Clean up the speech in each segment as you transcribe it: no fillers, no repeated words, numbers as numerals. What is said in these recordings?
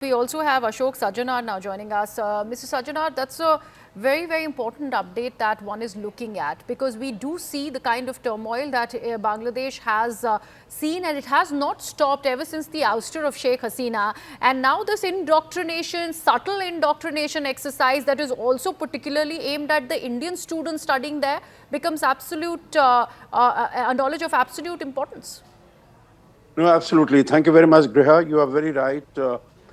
We also have Ashok Sajjanar now joining us. Mr. Sajjanar, that's a very, very important update that one is looking at, because we do see the kind of turmoil that Bangladesh has seen, and it has not stopped ever since the ouster of Sheikh Hasina. And now this indoctrination, subtle indoctrination exercise that is also particularly aimed at the Indian students studying there becomes a knowledge of absolute importance. No, absolutely. Thank you very much, Griha. You are very right.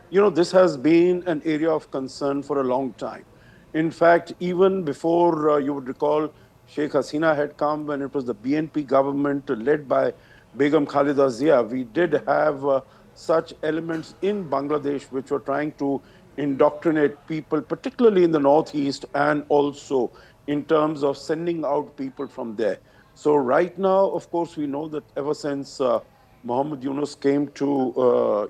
This has been an area of concern for a long time. In fact, even before you would recall, Sheikh Hasina had come when it was the BNP government led by Begum Khalida Zia. We did have such elements in Bangladesh which were trying to indoctrinate people, particularly in the northeast, and also in terms of sending out people from there. So right now, of course, we know that ever since Mohammed Yunus came to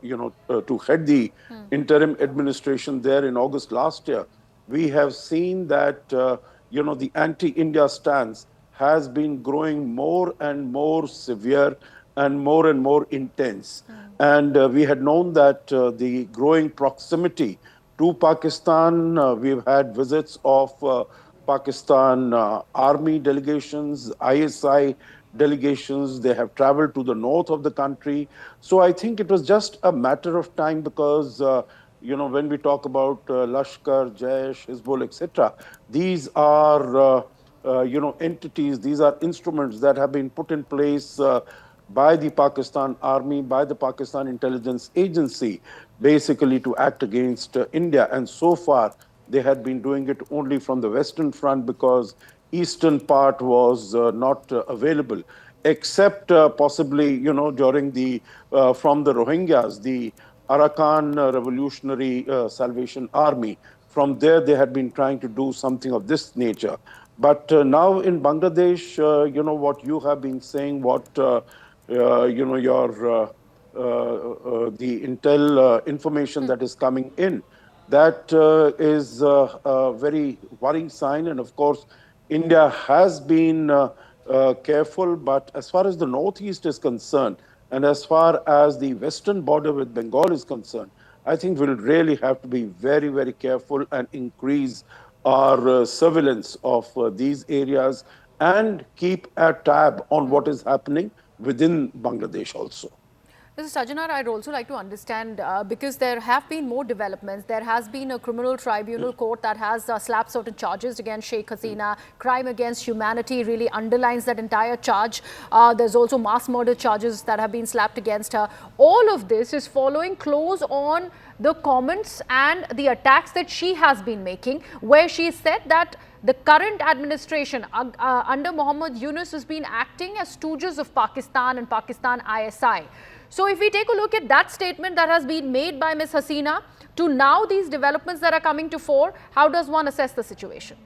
head the interim administration there in August last year, we have seen that the anti-India stance has been growing more and more severe and more intense. And we had known that the growing proximity to Pakistan, we've had visits of Pakistan army delegations, ISI delegations. They have traveled to the north of the country. So I think it was just a matter of time, because when we talk about Lashkar, Jaish, Hizbul, etc., these are entities, these are instruments that have been put in place by the Pakistan army, by the Pakistan intelligence agency, basically to act against India. And so far, they had been doing it only from the Western Front, because eastern part was not available, except possibly, during from the Rohingyas, the Arakan Revolutionary Salvation Army. From there, they had been trying to do something of this nature. But now in Bangladesh, what you have been saying, what your the intel information that is coming in, that is a very worrying sign. And of course, India has been careful, but as far as the northeast is concerned, and as far as the western border with Bengal is concerned, I think we'll really have to be very, very careful and increase our surveillance of these areas and keep a tab on what is happening within Bangladesh also. Mr. Sajjanar, I'd also like to understand, because there have been more developments. There has been a criminal tribunal court that has slapped certain charges against Sheikh Hasina. Crime against humanity really underlines that entire charge. There's also mass murder charges that have been slapped against her. All of this is following close on the comments and the attacks that she has been making, where she said that the current administration under Mohammed Yunus has been acting as stooges of Pakistan and Pakistan ISI. So if we take a look at that statement that has been made by Ms. Hasina to now these developments that are coming to fore, how does one assess the situation?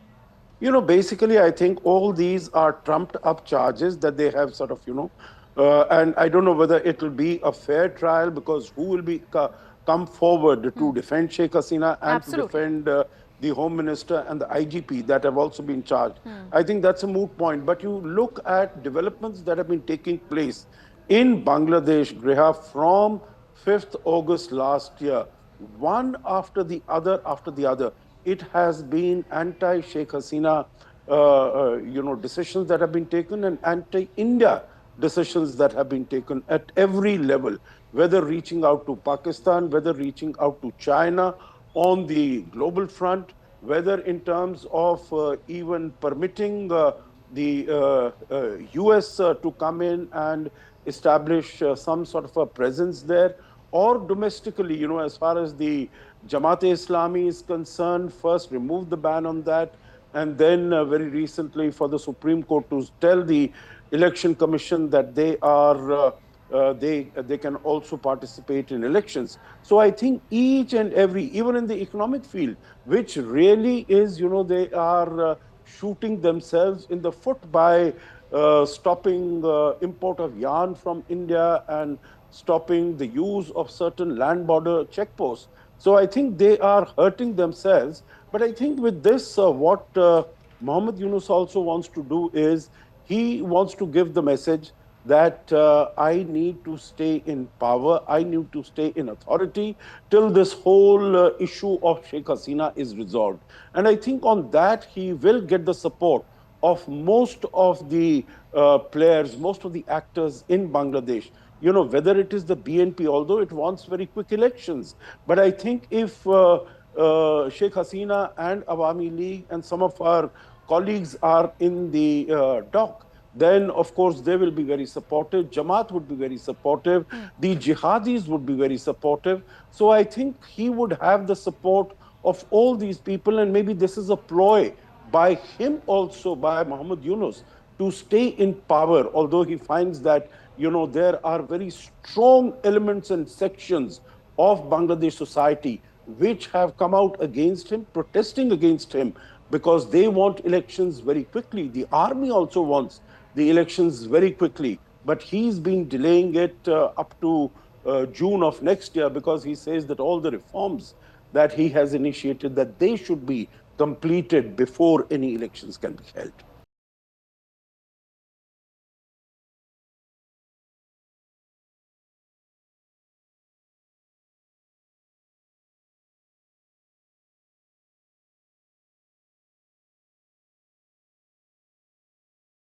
Basically, I think all these are trumped up charges that they have sort of, and I don't know whether it will be a fair trial, because who will be come forward to defend Sheikh Hasina and to defend the Home Minister and the IGP that have also been charged. I think that's a moot point. But you look at developments that have been taking place in Bangladesh, Griha, from 5th August last year, one after the other, it has been anti-Sheikh Hasina, decisions that have been taken, and anti-India decisions that have been taken at every level, whether reaching out to Pakistan, whether reaching out to China on the global front, whether in terms of even permitting the US to come in and establish some sort of a presence there, or domestically, as far as the Jamaat-e-Islami is concerned, first removed the ban on that, and then very recently for the Supreme Court to tell the Election Commission that they are they can also participate in elections. So I think each and every, even in the economic field, which really is, they are shooting themselves in the foot by stopping import of yarn from India and stopping the use of certain land border checkposts. So I think they are hurting themselves. But I think with this, what Mohammed Yunus also wants to do is he wants to give the message that I need to stay in power, I need to stay in authority till this whole issue of Sheikh Hasina is resolved. And I think on that he will get the support of most of the players, most of the actors in Bangladesh. You know, whether it is the BNP, although it wants very quick elections, but I think if Sheikh Hasina and Awami League and some of our colleagues are in the dock, then of course they will be very supportive. Jamaat would be very supportive. The jihadis would be very supportive. So I think he would have the support of all these people, and maybe this is a ploy by him also, by Muhammad Yunus, to stay in power, although he finds that, you know, there are very strong elements and sections of Bangladesh society which have come out against him, protesting against him, because they want elections very quickly. The army also wants the elections very quickly, but he's been delaying it up to June of next year, because he says that all the reforms that he has initiated, that they should be completed before any elections can be held.